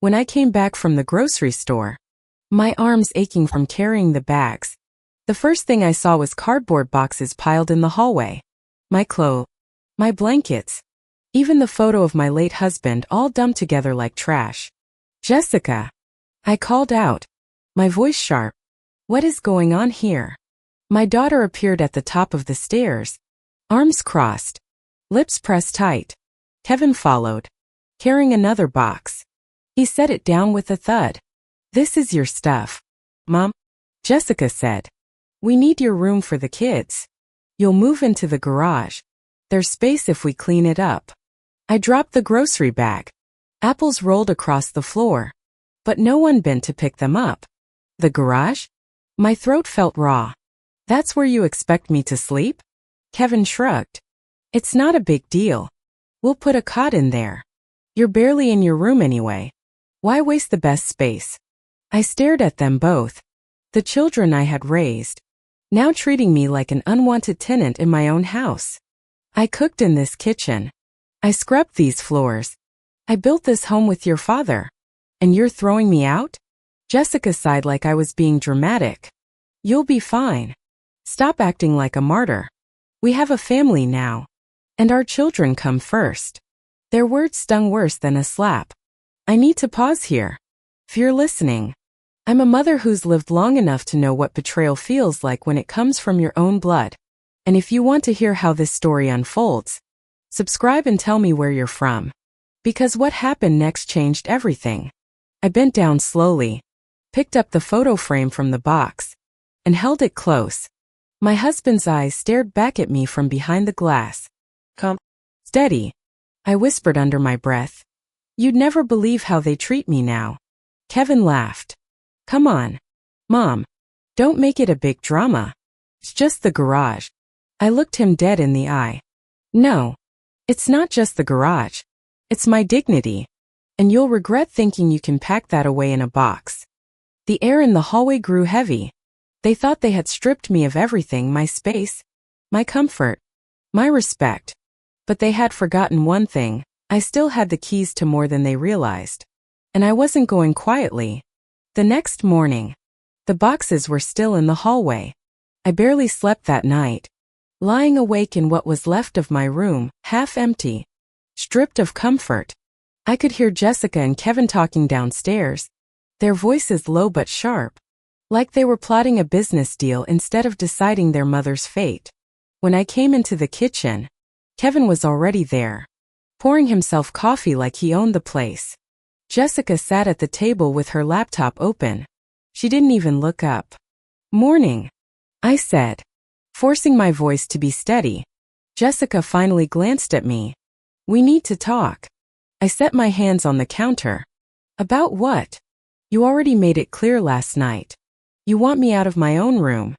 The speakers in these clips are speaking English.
When I came back from the grocery store, my arms aching from carrying the bags, the first thing I saw was cardboard boxes piled in the hallway. My clothes, my blankets, even the photo of my late husband all dumped together like trash. "Jessica," I called out, my voice sharp. "What is going on here?" My daughter appeared at the top of the stairs, arms crossed, lips pressed tight. Kevin followed, carrying another box. He set it down with a thud. "This is your stuff, Mom," Jessica said. "We need your room for the kids. You'll move into the garage. There's space if we clean it up." I dropped the grocery bag. Apples rolled across the floor, but no one bent to pick them up. "The garage?" My throat felt raw. "That's where you expect me to sleep?" Kevin shrugged. "It's not a big deal. We'll put a cot in there. You're barely in your room anyway. Why waste the best space?" I stared at them both. The children I had raised, now treating me like an unwanted tenant in my own house. I cooked in this kitchen. I scrubbed these floors. I built this home with your father. And you're throwing me out? Jessica sighed like I was being dramatic. "You'll be fine. Stop acting like a martyr. We have a family now. And our children come first." Their words stung worse than a slap. I need to pause here. If you're listening, I'm a mother who's lived long enough to know what betrayal feels like when it comes from your own blood. And if you want to hear how this story unfolds, subscribe and tell me where you're from. Because what happened next changed everything. I bent down slowly, picked up the photo frame from the box, and held it close. My husband's eyes stared back at me from behind the glass. "Come. Steady," I whispered under my breath. "You'd never believe how they treat me now." Kevin laughed. "Come on, Mom. Don't make it a big drama. It's just the garage." I looked him dead in the eye. "No, it's not just the garage. It's my dignity. And you'll regret thinking you can pack that away in a box." The air in the hallway grew heavy. They thought they had stripped me of everything, my space, my comfort, my respect. But they had forgotten one thing. I still had the keys to more than they realized. And I wasn't going quietly. The next morning, the boxes were still in the hallway. I barely slept that night, lying awake in what was left of my room, half empty, stripped of comfort. I could hear Jessica and Kevin talking downstairs, their voices low but sharp, like they were plotting a business deal instead of deciding their mother's fate. When I came into the kitchen, Kevin was already there, pouring himself coffee like he owned the place. Jessica sat at the table with her laptop open. She didn't even look up. "Morning," I said, forcing my voice to be steady. Jessica finally glanced at me. "We need to talk." I set my hands on the counter. "About what?" "You already made it clear last night. You want me out of my own room."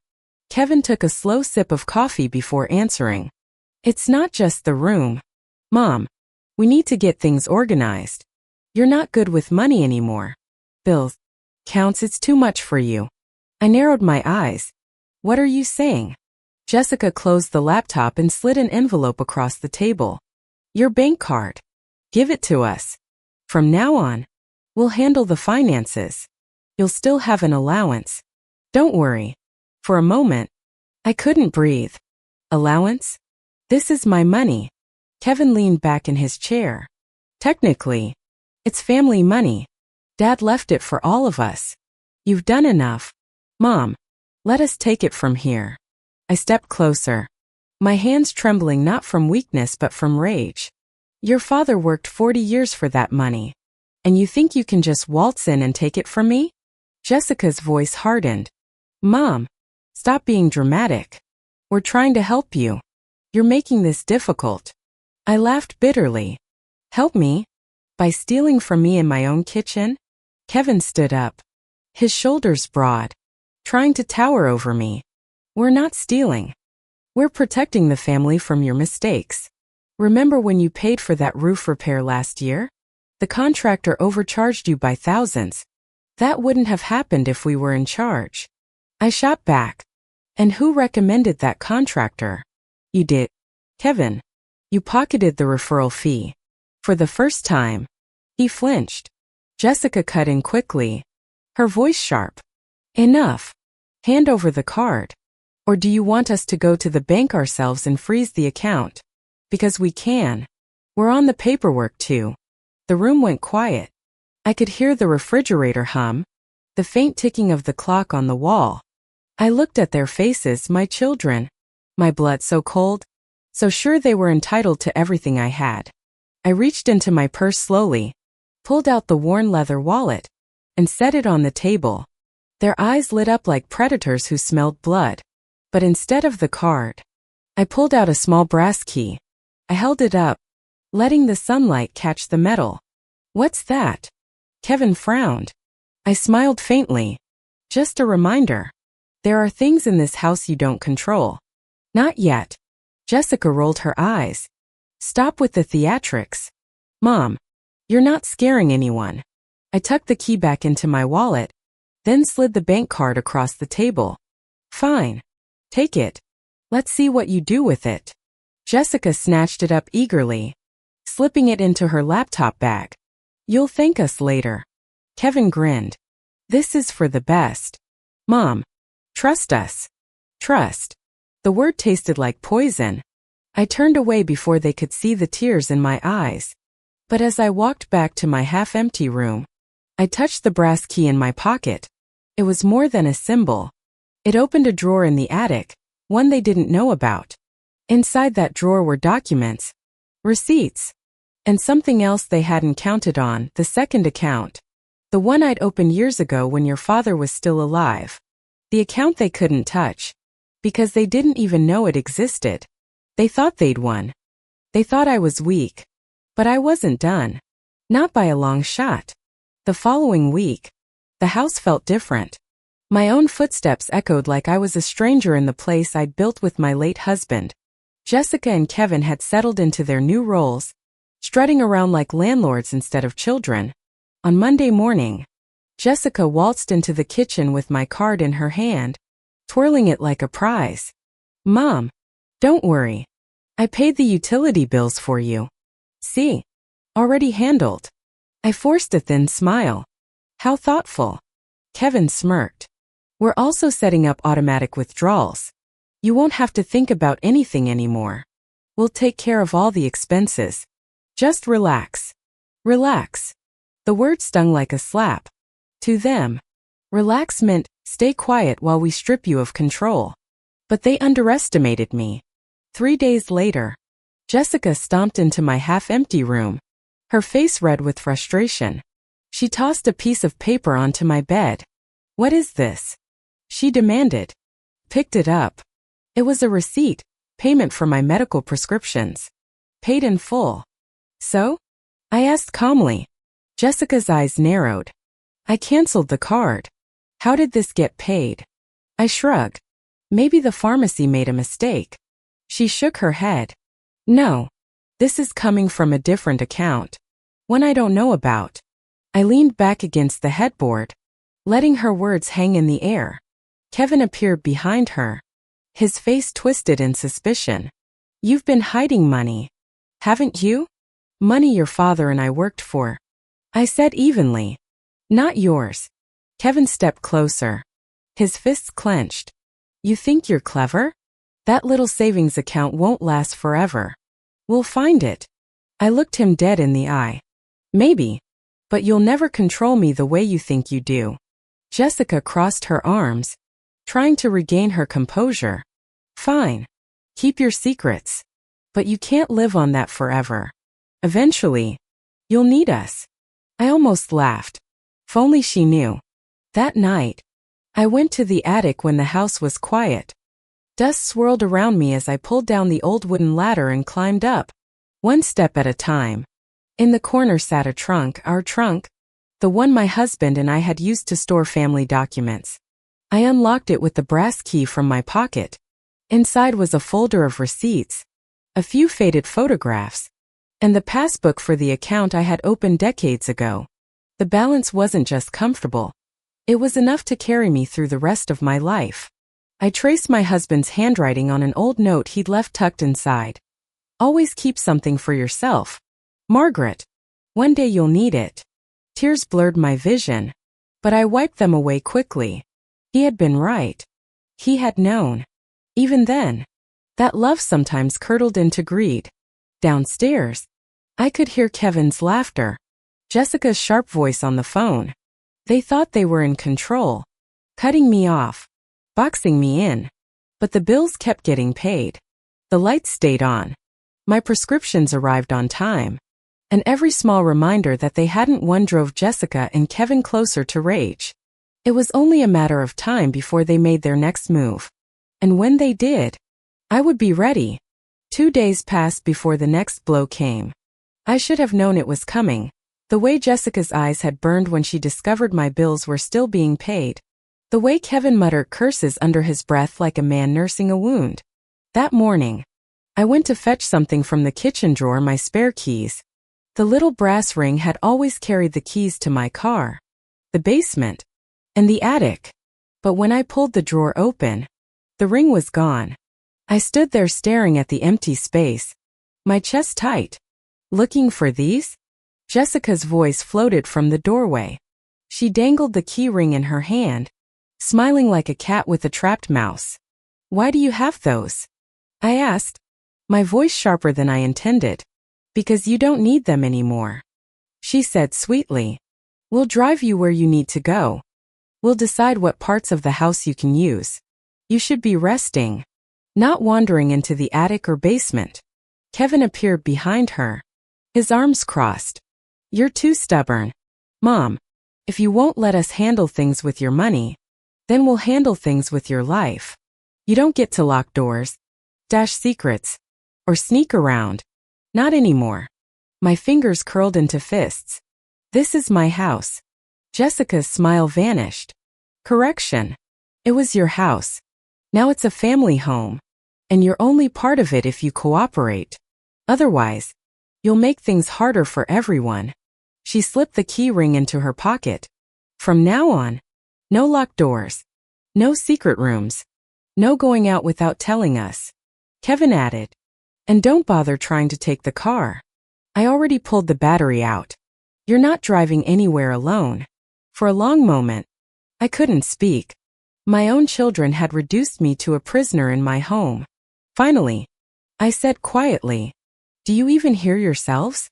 Kevin took a slow sip of coffee before answering. "It's not just the room. Mom, we need to get things organized. You're not good with money anymore. Bills, counts, it's too much for you." I narrowed my eyes. "What are you saying?" Jessica closed the laptop and slid an envelope across the table. "Your bank card. Give it to us. From now on, we'll handle the finances. You'll still have an allowance. Don't worry." For a moment, I couldn't breathe. "Allowance? This is my money." Kevin leaned back in his chair. "Technically, it's family money. Dad left it for all of us. You've done enough. Mom, let us take it from here." I stepped closer, my hands trembling not from weakness but from rage. "Your father worked 40 years for that money. And you think you can just waltz in and take it from me?" Jessica's voice hardened. "Mom, stop being dramatic. We're trying to help you. You're making this difficult." I laughed bitterly. "Help me? By stealing from me in my own kitchen?" Kevin stood up, his shoulders broad, trying to tower over me. "We're not stealing. We're protecting the family from your mistakes. Remember when you paid for that roof repair last year? The contractor overcharged you by thousands. That wouldn't have happened if we were in charge." I shot back. "And who recommended that contractor?" "You did, Kevin. You pocketed the referral fee." For the first time, he flinched. Jessica cut in quickly, her voice sharp. Enough. Hand over the card. Or do you want us to go to the bank ourselves and freeze the account? Because we can. We're on the paperwork too. The room went quiet. I could hear the refrigerator hum, the faint ticking of the clock on the wall. I looked at their faces, my children. My blood so cold, so sure they were entitled to everything I had. I reached into my purse slowly, pulled out the worn leather wallet, and set it on the table. Their eyes lit up like predators who smelled blood. But instead of the card, I pulled out a small brass key. I held it up, letting the sunlight catch the metal. What's that? Kevin frowned. I smiled faintly. Just a reminder. There are things in this house you don't control. Not yet. Jessica rolled her eyes. Stop with the theatrics. Mom, you're not scaring anyone. I tucked the key back into my wallet, then slid the bank card across the table. Fine. Take it. Let's see what you do with it. Jessica snatched it up eagerly, slipping it into her laptop bag. You'll thank us later. Kevin grinned. This is for the best. Mom, trust us. Trust. The word tasted like poison. I turned away before they could see the tears in my eyes. But as I walked back to my half-empty room, I touched the brass key in my pocket. It was more than a symbol. It opened a drawer in the attic, one they didn't know about. Inside that drawer were documents, receipts, and something else they hadn't counted on, the second account. The one I'd opened years ago when your father was still alive. The account they couldn't touch, because they didn't even know it existed. They thought they'd won. They thought I was weak. But I wasn't done. Not by a long shot. The following week, the house felt different. My own footsteps echoed like I was a stranger in the place I'd built with my late husband. Jessica and Kevin had settled into their new roles, strutting around like landlords instead of children. On Monday morning, Jessica waltzed into the kitchen with my card in her hand, twirling it like a prize. Mom, don't worry. I paid the utility bills for you. See? Already handled. I forced a thin smile. How thoughtful. Kevin smirked. We're also setting up automatic withdrawals. You won't have to think about anything anymore. We'll take care of all the expenses. Just relax. Relax. The word stung like a slap. To them, relax meant stay quiet while we strip you of control. But they underestimated me. 3 days later, Jessica stomped into my half-empty room, her face red with frustration. She tossed a piece of paper onto my bed. What is this? She demanded. Picked it up. It was a receipt, payment for my medical prescriptions. Paid in full. So? I asked calmly. Jessica's eyes narrowed. I canceled the card. How did this get paid? I shrugged. Maybe the pharmacy made a mistake. She shook her head. No. This is coming from a different account. One I don't know about. I leaned back against the headboard, letting her words hang in the air. Kevin appeared behind her, his face twisted in suspicion. You've been hiding money, haven't you? Money your father and I worked for. I said evenly. Not yours. Kevin stepped closer, his fists clenched. You think you're clever? That little savings account won't last forever. We'll find it. I looked him dead in the eye. Maybe. But you'll never control me the way you think you do. Jessica crossed her arms, trying to regain her composure. Fine. Keep your secrets. But you can't live on that forever. Eventually, you'll need us. I almost laughed. If only she knew. That night, I went to the attic when the house was quiet. Dust swirled around me as I pulled down the old wooden ladder and climbed up, one step at a time. In the corner sat a trunk, our trunk, the one my husband and I had used to store family documents. I unlocked it with the brass key from my pocket. Inside was a folder of receipts, a few faded photographs, and the passbook for the account I had opened decades ago. The balance wasn't just comfortable. It was enough to carry me through the rest of my life. I traced my husband's handwriting on an old note he'd left tucked inside. Always keep something for yourself. Margaret. One day you'll need it. Tears blurred my vision, but I wiped them away quickly. He had been right. He had known. Even then, that love sometimes curdled into greed. Downstairs, I could hear Kevin's laughter, Jessica's sharp voice on the phone. They thought they were in control, cutting me off, boxing me in. But the bills kept getting paid. The lights stayed on. My prescriptions arrived on time. And every small reminder that they hadn't won drove Jessica and Kevin closer to rage. It was only a matter of time before they made their next move. And when they did, I would be ready. 2 days passed before the next blow came. I should have known it was coming. The way Jessica's eyes had burned when she discovered my bills were still being paid. The way Kevin muttered curses under his breath like a man nursing a wound. That morning, I went to fetch something from the kitchen drawer, my spare keys. The little brass ring had always carried the keys to my car, the basement, and the attic. But when I pulled the drawer open, the ring was gone. I stood there staring at the empty space, my chest tight. Looking for these? Jessica's voice floated from the doorway. She dangled the key ring in her hand, smiling like a cat with a trapped mouse. Why do you have those? I asked, my voice sharper than I intended. Because you don't need them anymore. She said sweetly. We'll drive you where you need to go. We'll decide what parts of the house you can use. You should be resting, not wandering into the attic or basement. Kevin appeared behind her, his arms crossed. You're too stubborn. Mom, if you won't let us handle things with your money, then we'll handle things with your life. You don't get to lock doors, dash secrets, or sneak around. Not anymore. My fingers curled into fists. This is my house. Jessica's smile vanished. Correction. It was your house. Now it's a family home. And you're only part of it if you cooperate. Otherwise, you'll make things harder for everyone. She slipped the key ring into her pocket. From now on, no locked doors. No secret rooms. No going out without telling us. Kevin added. And don't bother trying to take the car. I already pulled the battery out. You're not driving anywhere alone. For a long moment, I couldn't speak. My own children had reduced me to a prisoner in my home. Finally, I said quietly, do you even hear yourselves?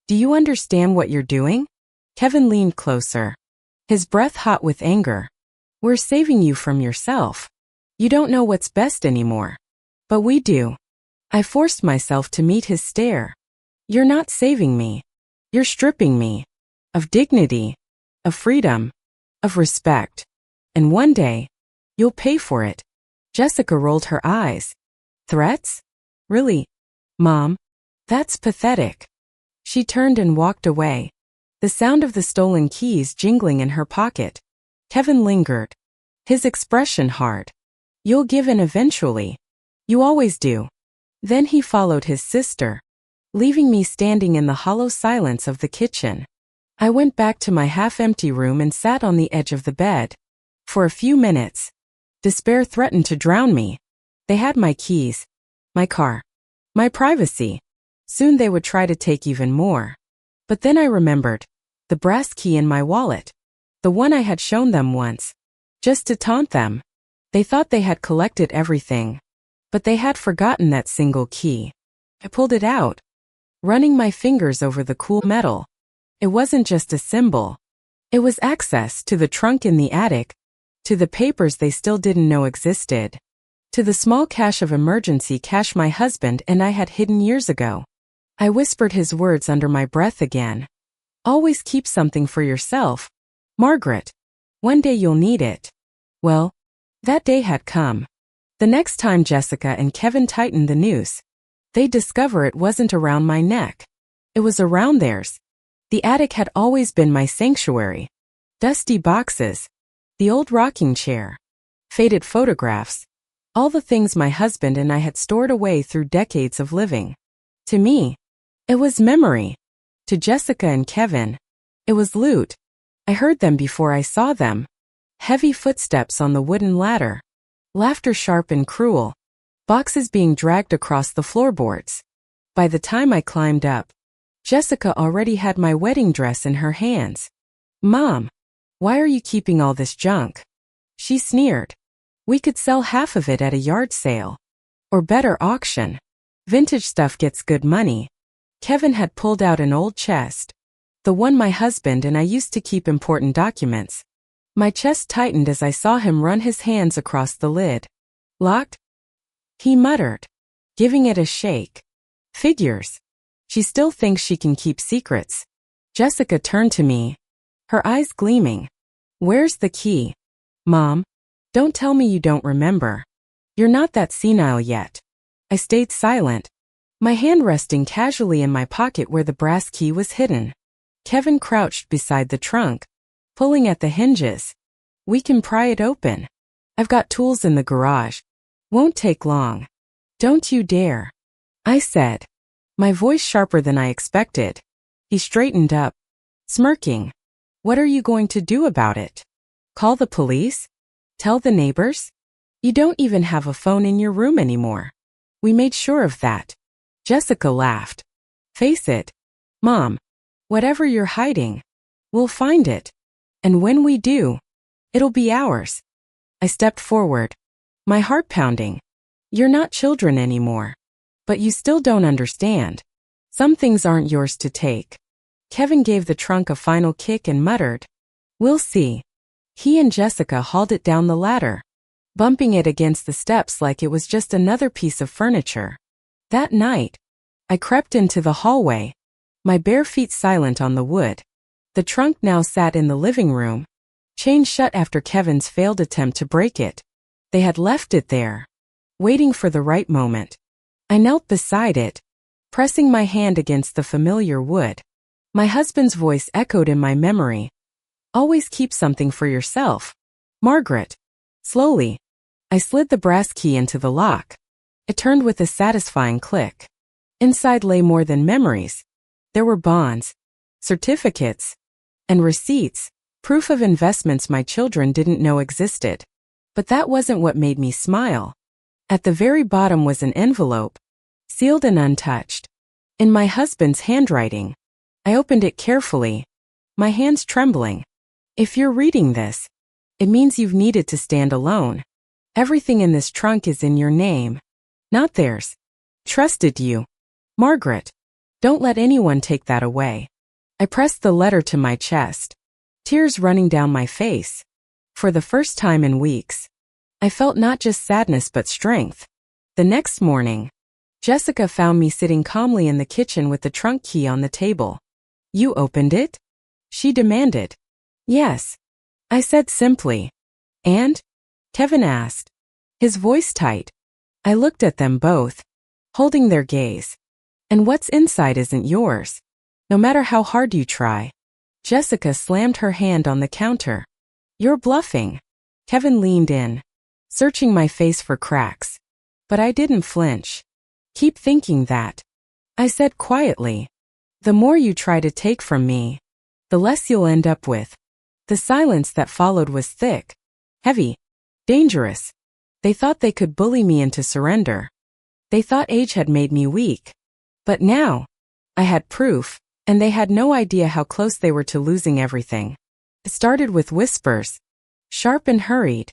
Do you understand what you're doing? Kevin leaned closer, his breath hot with anger. We're saving you from yourself. You don't know what's best anymore. But we do. I forced myself to meet his stare. You're not saving me. You're stripping me. Of dignity. Of freedom. Of respect. And one day, you'll pay for it. Jessica rolled her eyes. Threats? Really? Mom? That's pathetic. She turned and walked away. The sound of the stolen keys jingling in her pocket. Kevin lingered. His expression hard. You'll give in eventually. You always do. Then he followed his sister, leaving me standing in the hollow silence of the kitchen. I went back to my half-empty room and sat on the edge of the bed. For a few minutes, despair threatened to drown me. They had my keys, my car, my privacy. Soon they would try to take even more. But then I remembered the brass key in my wallet, the one I had shown them once, just to taunt them. They thought they had collected everything. But they had forgotten that single key. I pulled it out, running my fingers over the cool metal. It wasn't just a symbol. It was access to the trunk in the attic, to the papers they still didn't know existed, to the small cache of emergency cash my husband and I had hidden years ago. I whispered his words under my breath again. Always keep something for yourself, Margaret. One day you'll need it. Well, that day had come. The next time Jessica and Kevin tightened the noose, they'd discover it wasn't around my neck. It was around theirs. The attic had always been my sanctuary. Dusty boxes, the old rocking chair, faded photographs, all the things my husband and I had stored away through decades of living. To me, it was memory. To Jessica and Kevin, it was loot. I heard them before I saw them. Heavy footsteps on the wooden ladder. Laughter sharp and cruel. Boxes being dragged across the floorboards. By the time I climbed up, Jessica already had my wedding dress in her hands. Mom, why are you keeping all this junk? She sneered. We could sell half of it at a yard sale. Or better, auction. Vintage stuff gets good money. Kevin had pulled out an old chest. The one my husband and I used to keep important documents. My chest tightened as I saw him run his hands across the lid. Locked? He muttered, giving it a shake. Figures. She still thinks she can keep secrets. Jessica turned to me, her eyes gleaming. Where's the key? Mom, don't tell me you don't remember. You're not that senile yet. I stayed silent, my hand resting casually in my pocket where the brass key was hidden. Kevin crouched beside the trunk, pulling at the hinges. We can pry it open. I've got tools in the garage. Won't take long. Don't you dare, I said, my voice sharper than I expected. He straightened up, smirking. What are you going to do about it? Call the police? Tell the neighbors? You don't even have a phone in your room anymore. We made sure of that. Jessica laughed. Face it, Mom, whatever you're hiding, we'll find it. And when we do, it'll be ours. I stepped forward, my heart pounding. You're not children anymore. But you still don't understand. Some things aren't yours to take. Kevin gave the trunk a final kick and muttered, We'll see. He and Jessica hauled it down the ladder, bumping it against the steps like it was just another piece of furniture. That night, I crept into the hallway, my bare feet silent on the wood. The trunk now sat in the living room, chained shut after Kevin's failed attempt to break it. They had left it there, waiting for the right moment. I knelt beside it, pressing my hand against the familiar wood. My husband's voice echoed in my memory. Always keep something for yourself, Margaret. Slowly, I slid the brass key into the lock. It turned with a satisfying click. Inside lay more than memories. There were bonds, certificates, and receipts, proof of investments my children didn't know existed. But that wasn't what made me smile. At the very bottom was an envelope, sealed and untouched, in my husband's handwriting. I opened it carefully, my hands trembling. If you're reading this, it means you've needed to stand alone. Everything in this trunk is in your name, not theirs. Trusted you, Margaret. Don't let anyone take that away. I pressed the letter to my chest, tears running down my face. For the first time in weeks, I felt not just sadness but strength. The next morning, Jessica found me sitting calmly in the kitchen with the trunk key on the table. You opened it? She demanded. Yes, I said simply. And? Kevin asked, his voice tight. I looked at them both, holding their gaze. And what's inside isn't yours, no matter how hard you try. Jessica slammed her hand on the counter. You're bluffing. Kevin leaned in, searching my face for cracks. But I didn't flinch. Keep thinking that, I said quietly. The more you try to take from me, the less you'll end up with. The silence that followed was thick, heavy, dangerous. They thought they could bully me into surrender. They thought age had made me weak. But now, I had proof, and they had no idea how close they were to losing everything. It started with whispers, sharp and hurried,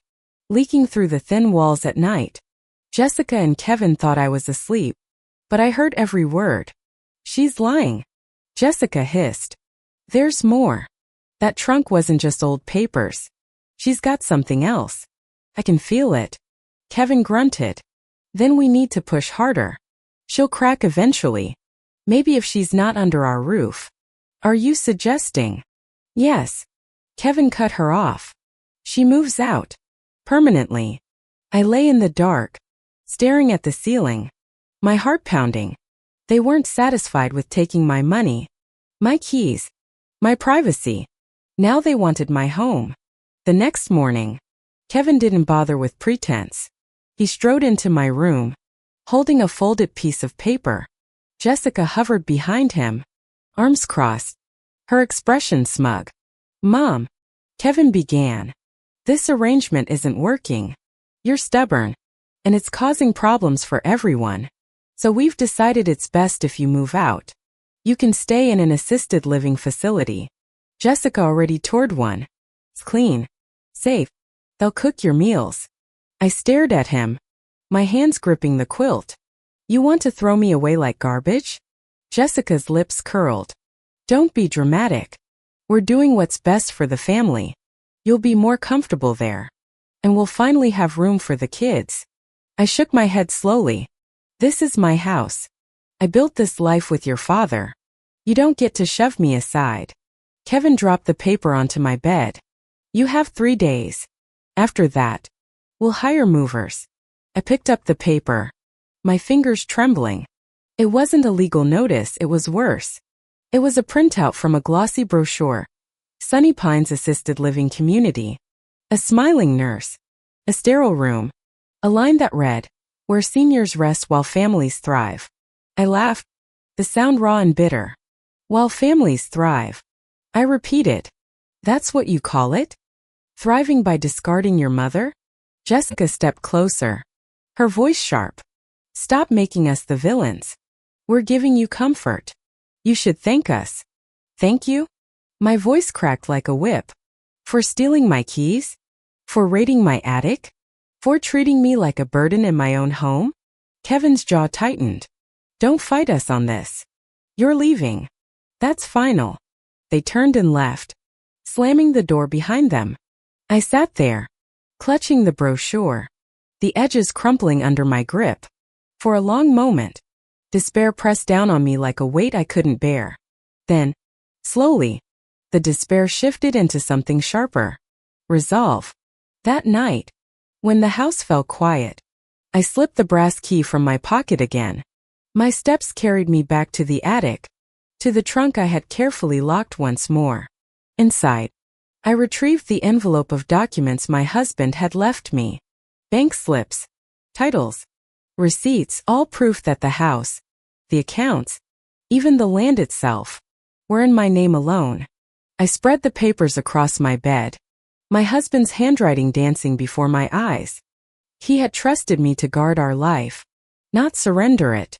leaking through the thin walls at night. Jessica and Kevin thought I was asleep, but I heard every word. She's lying, Jessica hissed. There's more. That trunk wasn't just old papers. She's got something else. I can feel it. Kevin grunted. Then we need to push harder. She'll crack eventually. Maybe if she's not under our roof. Are you suggesting? Yes. Kevin cut her off. She moves out. Permanently. I lay in the dark, staring at the ceiling, my heart pounding. They weren't satisfied with taking my money, my keys, my privacy. Now they wanted my home. The next morning, Kevin didn't bother with pretense. He strode into my room, holding a folded piece of paper. Jessica hovered behind him, arms crossed, her expression smug. Mom, Kevin began. This arrangement isn't working. You're stubborn, and it's causing problems for everyone. So we've decided it's best if you move out. You can stay in an assisted living facility. Jessica already toured one. It's clean. Safe. They'll cook your meals. I stared at him, my hands gripping the quilt. You want to throw me away like garbage? Jessica's lips curled. Don't be dramatic. We're doing what's best for the family. You'll be more comfortable there. And we'll finally have room for the kids. I shook my head slowly. This is my house. I built this life with your father. You don't get to shove me aside. Kevin dropped the paper onto my bed. You have 3 days. After that, we'll hire movers. I picked up the paper, my fingers trembling. It wasn't a legal notice, it was worse. It was a printout from a glossy brochure. Sunny Pines Assisted Living Community. A smiling nurse. A sterile room. A line that read, where seniors rest while families thrive. I laughed, the sound raw and bitter. While families thrive. I repeated. That's what you call it? Thriving by discarding your mother? Jessica stepped closer. Her voice sharp. Stop making us the villains. We're giving you comfort. You should thank us. Thank you? My voice cracked like a whip. For stealing my keys? For raiding my attic? For treating me like a burden in my own home? Kevin's jaw tightened. Don't fight us on this. You're leaving. That's final. They turned and left, slamming the door behind them. I sat there, clutching the brochure, the edges crumpling under my grip. For a long moment, despair pressed down on me like a weight I couldn't bear. Then, slowly, the despair shifted into something sharper. Resolve. That night, when the house fell quiet, I slipped the brass key from my pocket again. My steps carried me back to the attic, to the trunk I had carefully locked once more. Inside, I retrieved the envelope of documents my husband had left me. Bank slips, titles, receipts, all proof that the house, the accounts, even the land itself, were in my name alone. I spread the papers across my bed, my husband's handwriting dancing before my eyes. He had trusted me to guard our life, not surrender it.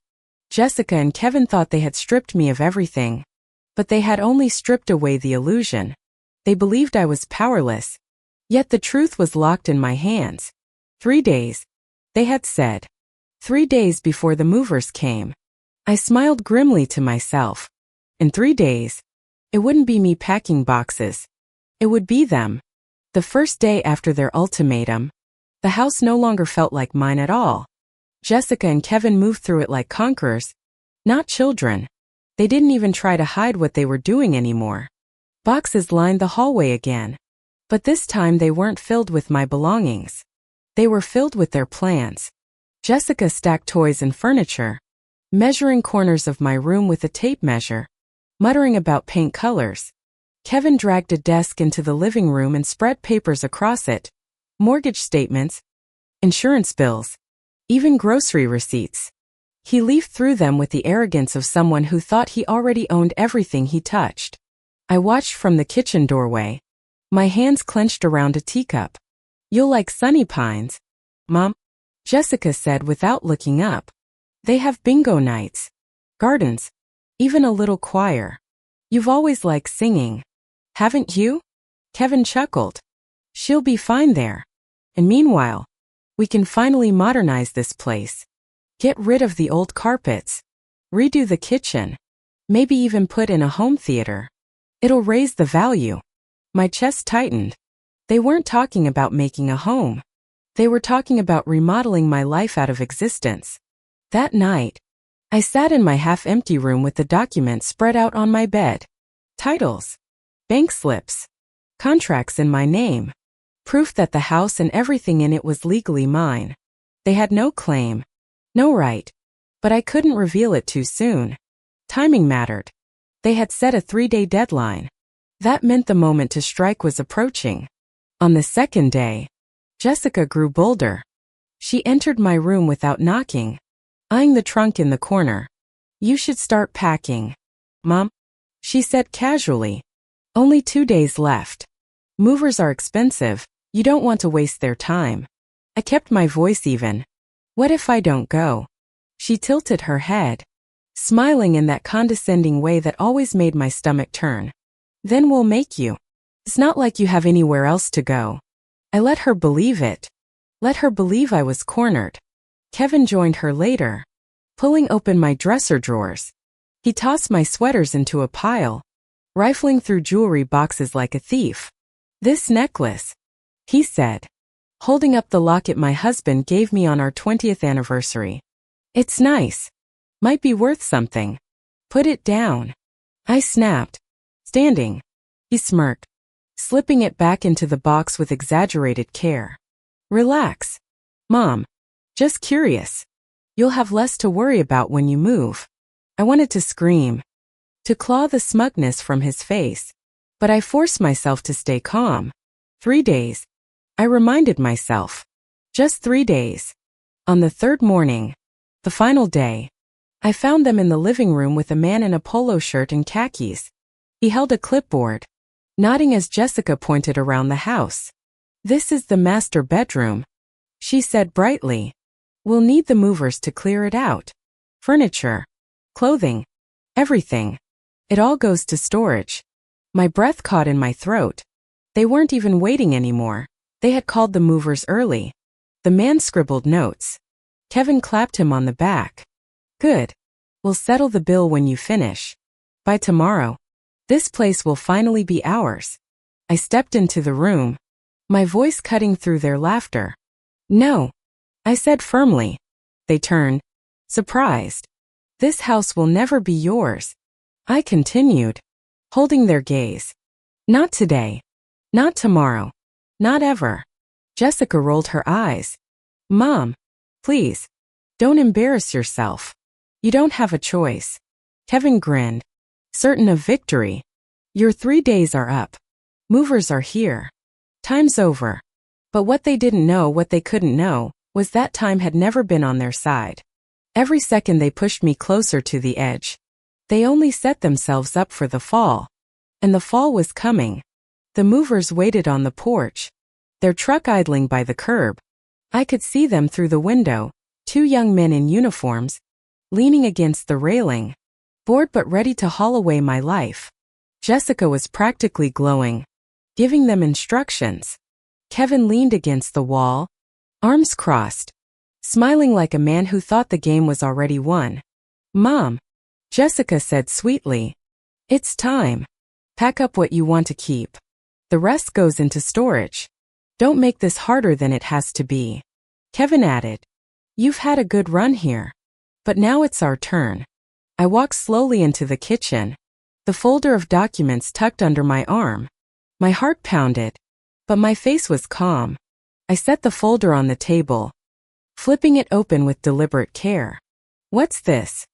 Jessica and Kevin thought they had stripped me of everything, but they had only stripped away the illusion. They believed I was powerless, yet the truth was locked in my hands. 3 days, they had said. 3 days before the movers came. I smiled grimly to myself. In 3 days, it wouldn't be me packing boxes. It would be them. The first day after their ultimatum, the house no longer felt like mine at all. Jessica and Kevin moved through it like conquerors, not children. They didn't even try to hide what they were doing anymore. Boxes lined the hallway again. But this time they weren't filled with my belongings. They were filled with their plans. Jessica stacked toys and furniture, measuring corners of my room with a tape measure, muttering about paint colors. Kevin dragged a desk into the living room and spread papers across it. Mortgage statements, insurance bills, even grocery receipts. He leafed through them with the arrogance of someone who thought he already owned everything he touched. I watched from the kitchen doorway, my hands clenched around a teacup. You'll like Sunny Pines, Mom, Jessica said without looking up. They have bingo nights, gardens, even a little choir. You've always liked singing, haven't you? Kevin chuckled. She'll be fine there. And meanwhile, we can finally modernize this place. Get rid of the old carpets. Redo the kitchen. Maybe even put in a home theater. It'll raise the value. My chest tightened. They weren't talking about making a home. They were talking about remodeling my life out of existence. That night, I sat in my half-empty room with the documents spread out on my bed. Titles. Bank slips. Contracts in my name. Proof that the house and everything in it was legally mine. They had no claim, no right, but I couldn't reveal it too soon. Timing mattered. They had set a 3-day deadline. That meant the moment to strike was approaching. On the second day, Jessica grew bolder. She entered my room without knocking, eyeing the trunk in the corner. You should start packing, Mom, she said casually. Only 2 days left. Movers are expensive. You don't want to waste their time. I kept my voice even. What if I don't go? She tilted her head, smiling in that condescending way that always made my stomach turn. Then we'll make you. It's not like you have anywhere else to go. I let her believe it. Let her believe I was cornered. Kevin joined her later, pulling open my dresser drawers. He tossed my sweaters into a pile, rifling through jewelry boxes like a thief. This necklace, he said, holding up the locket my husband gave me on our 20th anniversary. It's nice. Might be worth something. Put it down. I snapped. Standing. He smirked, slipping it back into the box with exaggerated care. Relax. Mom. Just curious. You'll have less to worry about when you move. I wanted to scream, to claw the smugness from his face, but I forced myself to stay calm. 3 days. I reminded myself. Just 3 days. On the third morning, the final day, I found them in the living room with a man in a polo shirt and khakis. He held a clipboard, nodding as Jessica pointed around the house. This is the master bedroom, she said brightly. We'll need the movers to clear it out. Furniture, clothing, everything. It all goes to storage. My breath caught in my throat. They weren't even waiting anymore. They had called the movers early. The man scribbled notes. Kevin clapped him on the back. Good. We'll settle the bill when you finish. By tomorrow, this place will finally be ours. I stepped into the room, my voice cutting through their laughter. No, I said firmly. They turned, surprised. This house will never be yours. I continued, holding their gaze. Not today. Not tomorrow. Not ever. Jessica rolled her eyes. Mom, please, don't embarrass yourself. You don't have a choice. Kevin grinned, certain of victory. Your 3 days are up. Movers are here. Time's over. But what they didn't know, what they couldn't know, was that time had never been on their side. Every second they pushed me closer to the edge. They only set themselves up for the fall. And the fall was coming. The movers waited on the porch, their truck idling by the curb. I could see them through the window, 2 young men in uniforms, leaning against the railing, bored but ready to haul away my life. Jessica was practically glowing, giving them instructions. Kevin leaned against the wall, arms crossed, smiling like a man who thought the game was already won. Mom, Jessica said sweetly, it's time. Pack up what you want to keep. The rest goes into storage. Don't make this harder than it has to be. Kevin added, you've had a good run here. But now it's our turn. I walked slowly into the kitchen, the folder of documents tucked under my arm. My heart pounded, but my face was calm. I set the folder on the table, flipping it open with deliberate care. What's this?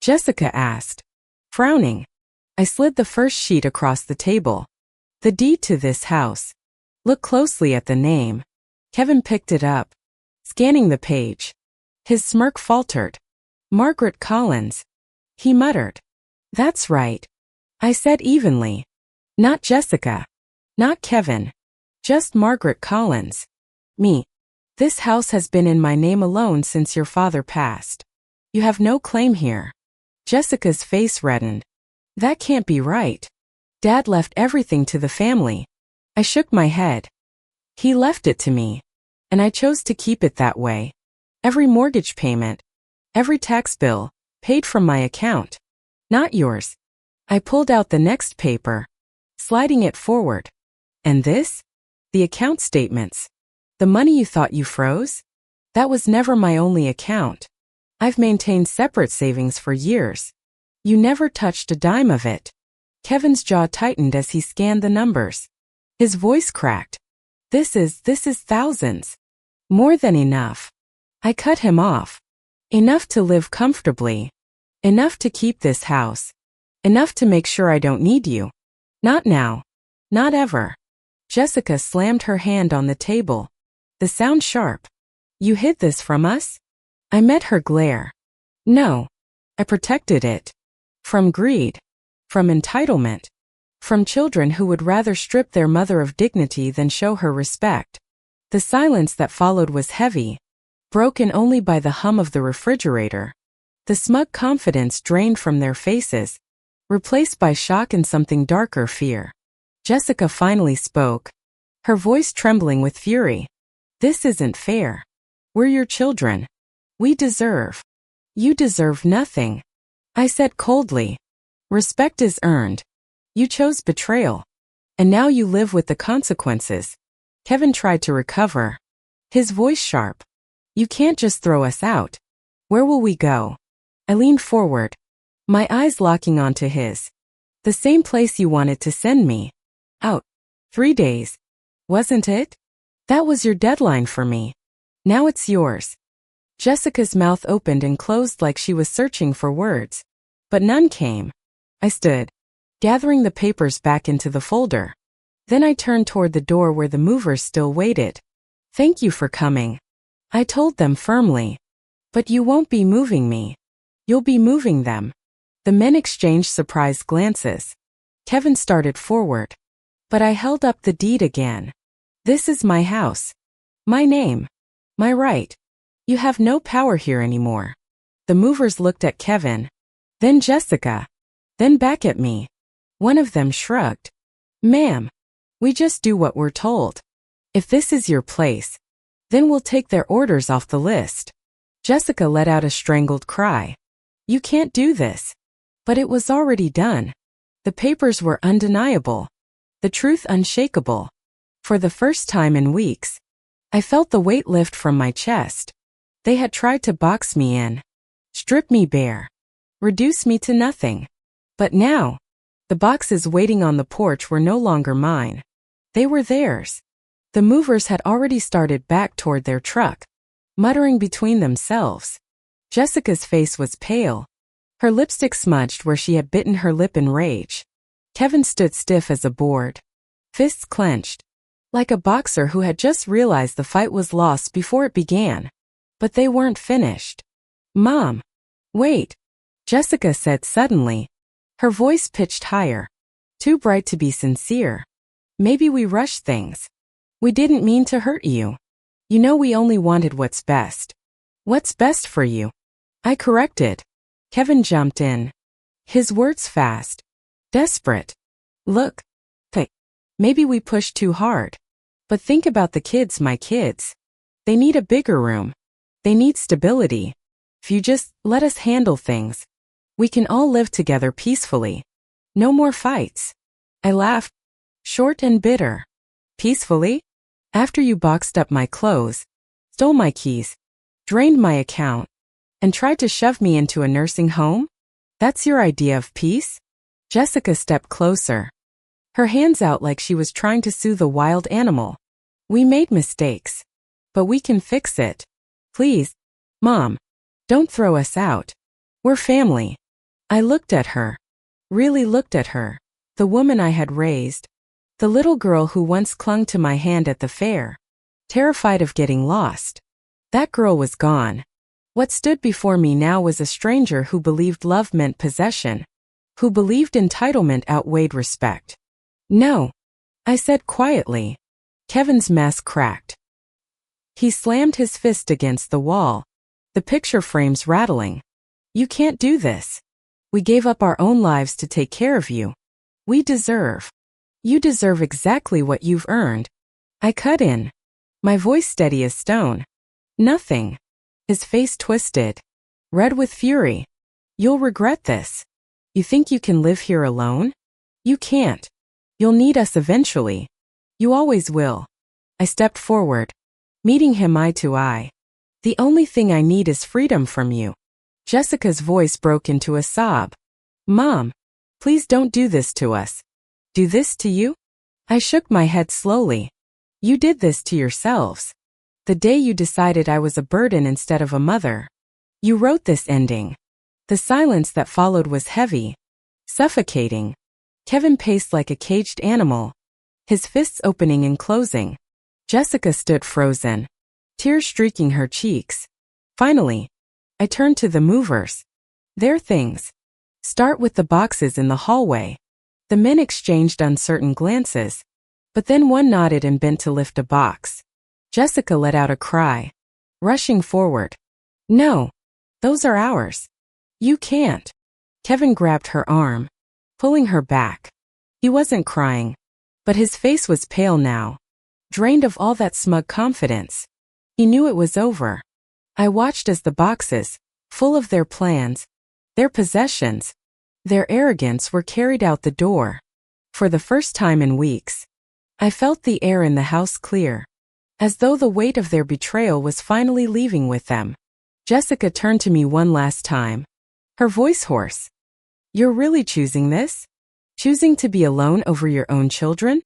Jessica asked, frowning. I slid the first sheet across the table. The deed to this house. Look closely at the name. Kevin picked it up, scanning the page. His smirk faltered. Margaret Collins. He muttered. That's right. I said evenly. Not Jessica. Not Kevin. Just Margaret Collins. Me. This house has been in my name alone since your father passed. You have no claim here. Jessica's face reddened. That can't be right. Dad left everything to the family. I shook my head. He left it to me, and I chose to keep it that way. Every mortgage payment, every tax bill, paid from my account. Not yours. I pulled out the next paper, sliding it forward. And this? The account statements. The money you thought you froze? That was never my only account. I've maintained separate savings for years. You never touched a dime of it. Kevin's jaw tightened as he scanned the numbers. His voice cracked. This is thousands. More than enough. I cut him off. Enough to live comfortably. Enough to keep this house. Enough to make sure I don't need you. Not now. Not ever. Jessica slammed her hand on the table. The sound sharp. You hid this from us? I met her glare. No. I protected it. From greed. From entitlement. From children who would rather strip their mother of dignity than show her respect. The silence that followed was heavy, broken only by the hum of the refrigerator. The smug confidence drained from their faces, replaced by shock and something darker, fear. Jessica finally spoke, her voice trembling with fury. This isn't fair. We're your children. We deserve. You deserve nothing. I said coldly. Respect is earned. You chose betrayal. And now you live with the consequences. Kevin tried to recover, his voice sharp. You can't just throw us out. Where will we go? I leaned forward, my eyes locking onto his. The same place you wanted to send me. Out. 3 days. Wasn't it? That was your deadline for me. Now it's yours. Jessica's mouth opened and closed like she was searching for words. But none came. I stood, gathering the papers back into the folder. Then I turned toward the door where the movers still waited. Thank you for coming, I told them firmly. But you won't be moving me. You'll be moving them. The men exchanged surprised glances. Kevin started forward. But I held up the deed again. This is my house. My name. My right. You have no power here anymore. The movers looked at Kevin, then Jessica, then back at me. One of them shrugged. Ma'am, we just do what we're told. If this is your place, then we'll take their orders off the list. Jessica let out a strangled cry. You can't do this. But it was already done. The papers were undeniable. The truth unshakable. For the first time in weeks, I felt the weight lift from my chest. They had tried to box me in, strip me bare, reduce me to nothing. But now, the boxes waiting on the porch were no longer mine. They were theirs. The movers had already started back toward their truck, muttering between themselves. Jessica's face was pale, her lipstick smudged where she had bitten her lip in rage. Kevin stood stiff as a board, fists clenched, like a boxer who had just realized the fight was lost before it began. But they weren't finished. Mom, wait, Jessica said suddenly, her voice pitched higher, too bright to be sincere. Maybe we rushed things. We didn't mean to hurt you. You know we only wanted what's best. What's best for you? I corrected. Kevin jumped in, his words fast, desperate. Look, maybe we pushed too hard. But think about the kids, my kids. They need a bigger room. They need stability. If you just let us handle things, we can all live together peacefully. No more fights. I laughed, short and bitter. Peacefully? After you boxed up my clothes, stole my keys, drained my account, and tried to shove me into a nursing home? That's your idea of peace? Jessica stepped closer, her hands out like she was trying to soothe a wild animal. We made mistakes, but we can fix it. Please, Mom, don't throw us out. We're family. I looked at her, really looked at her, the woman I had raised, the little girl who once clung to my hand at the fair, terrified of getting lost. That girl was gone. What stood before me now was a stranger who believed love meant possession, who believed entitlement outweighed respect. No, I said quietly. Kevin's mask cracked. He slammed his fist against the wall, the picture frames rattling. You can't do this. We gave up our own lives to take care of you. You deserve exactly what you've earned. I cut in, my voice steady as stone. Nothing. His face twisted, red with fury. You'll regret this. You think you can live here alone? You can't. You'll need us eventually. You always will. I stepped forward, meeting him eye to eye. The only thing I need is freedom from you. Jessica's voice broke into a sob. Mom, please don't do this to us. Do this to you? I shook my head slowly. You did this to yourselves. The day you decided I was a burden instead of a mother. You wrote this ending. The silence that followed was heavy, suffocating. Kevin paced like a caged animal, his fists opening and closing. Jessica stood frozen, tears streaking her cheeks. Finally, I turned to the movers. Their things. Start with the boxes in the hallway. The men exchanged uncertain glances, but then one nodded and bent to lift a box. Jessica let out a cry, rushing forward. No, those are ours. You can't. Kevin grabbed her arm, pulling her back. He wasn't crying. But his face was pale now, drained of all that smug confidence. He knew it was over. I watched as the boxes, full of their plans, their possessions, their arrogance, were carried out the door. For the first time in weeks, I felt the air in the house clear, as though the weight of their betrayal was finally leaving with them. Jessica turned to me one last time, her voice hoarse. "You're really choosing this? Choosing to be alone over your own children?"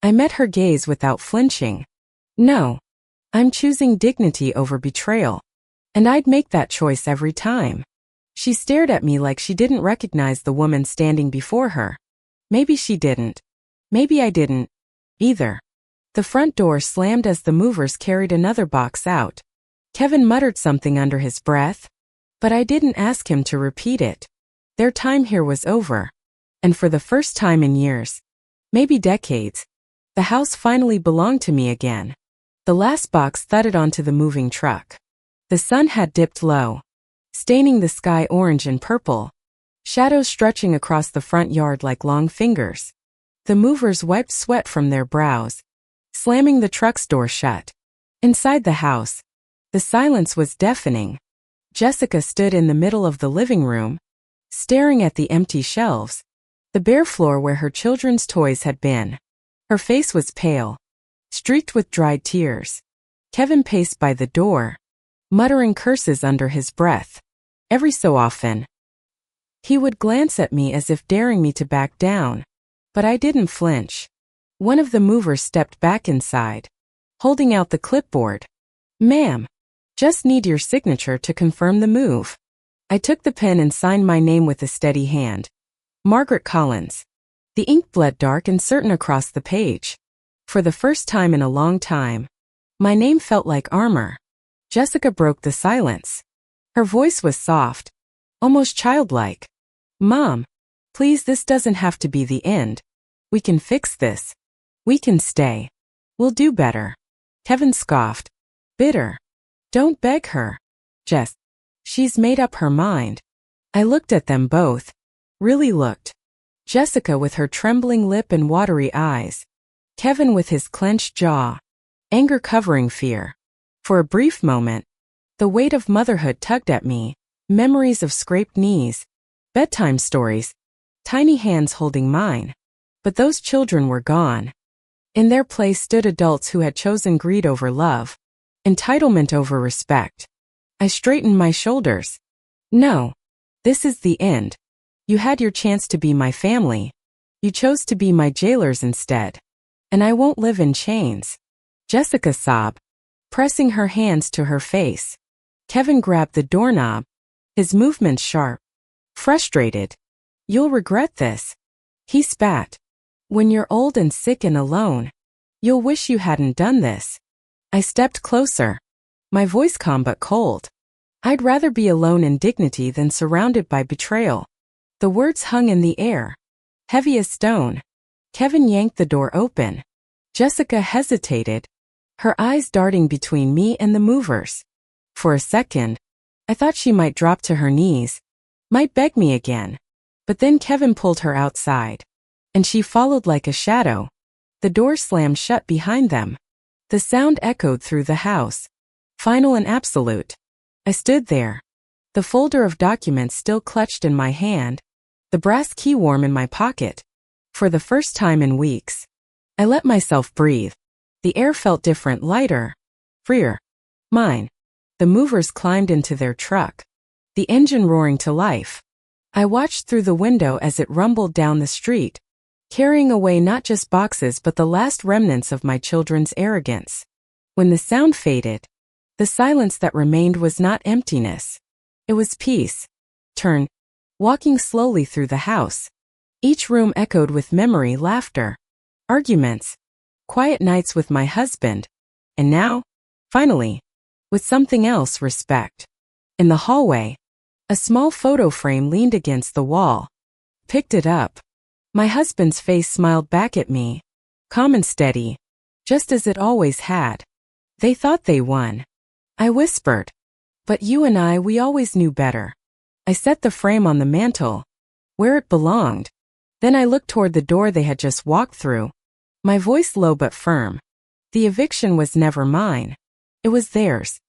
I met her gaze without flinching. "No. I'm choosing dignity over betrayal. And I'd make that choice every time." She stared at me like she didn't recognize the woman standing before her. Maybe she didn't. Maybe I didn't either. The front door slammed as the movers carried another box out. Kevin muttered something under his breath, but I didn't ask him to repeat it. Their time here was over. And for the first time in years, maybe decades, the house finally belonged to me again. The last box thudded onto the moving truck. The sun had dipped low, staining the sky orange and purple, shadows stretching across the front yard like long fingers. The movers wiped sweat from their brows, slamming the truck's door shut. Inside the house, the silence was deafening. Jessica stood in the middle of the living room, staring at the empty shelves, the bare floor where her children's toys had been. Her face was pale, streaked with dried tears. Kevin paced by the door, muttering curses under his breath. Every so often, he would glance at me as if daring me to back down, but I didn't flinch. One of the movers stepped back inside, holding out the clipboard. "Ma'am, just need your signature to confirm the move." I took the pen and signed my name with a steady hand. Margaret Collins. The ink bled dark and certain across the page. For the first time in a long time, my name felt like armor. Jessica broke the silence. Her voice was soft, almost childlike. "Mom, please, this doesn't have to be the end. We can fix this. We can stay. We'll do better." Kevin scoffed, bitter. "Don't beg her, Jess. She's made up her mind." I looked at them both. Really looked. Jessica with her trembling lip and watery eyes. Kevin with his clenched jaw, anger covering fear. For a brief moment, the weight of motherhood tugged at me, memories of scraped knees, bedtime stories, tiny hands holding mine. But those children were gone. In their place stood adults who had chosen greed over love, entitlement over respect. I straightened my shoulders. "No. This is the end. You had your chance to be my family. You chose to be my jailers instead. And I won't live in chains." Jessica sobbed, pressing her hands to her face. Kevin grabbed the doorknob, his movements sharp. Frustrated. "You'll regret this." He spat. "When you're old and sick and alone, you'll wish you hadn't done this." I stepped closer, my voice calm but cold. "I'd rather be alone in dignity than surrounded by betrayal." The words hung in the air, heavy as stone. Kevin yanked the door open. Jessica hesitated, her eyes darting between me and the movers. For a second, I thought she might drop to her knees, might beg me again. But then Kevin pulled her outside, and she followed like a shadow. The door slammed shut behind them. The sound echoed through the house, final and absolute. I stood there, the folder of documents still clutched in my hand, the brass key warm in my pocket. For the first time in weeks, I let myself breathe. The air felt different, lighter, freer. Mine. The movers climbed into their truck, the engine roaring to life. I watched through the window as it rumbled down the street, carrying away not just boxes but the last remnants of my children's arrogance. When the sound faded, the silence that remained was not emptiness. It was peace. Turn, walking slowly through the house. Each room echoed with memory, laughter, arguments, quiet nights with my husband. And now, finally, with something else, respect. In the hallway, a small photo frame leaned against the wall. Picked it up. My husband's face smiled back at me, calm and steady, just as it always had. "They thought they won." I whispered. "But you and I, we always knew better." I set the frame on the mantel, where it belonged. Then I looked toward the door they had just walked through. my voice low but firm. The eviction was never mine. It was theirs.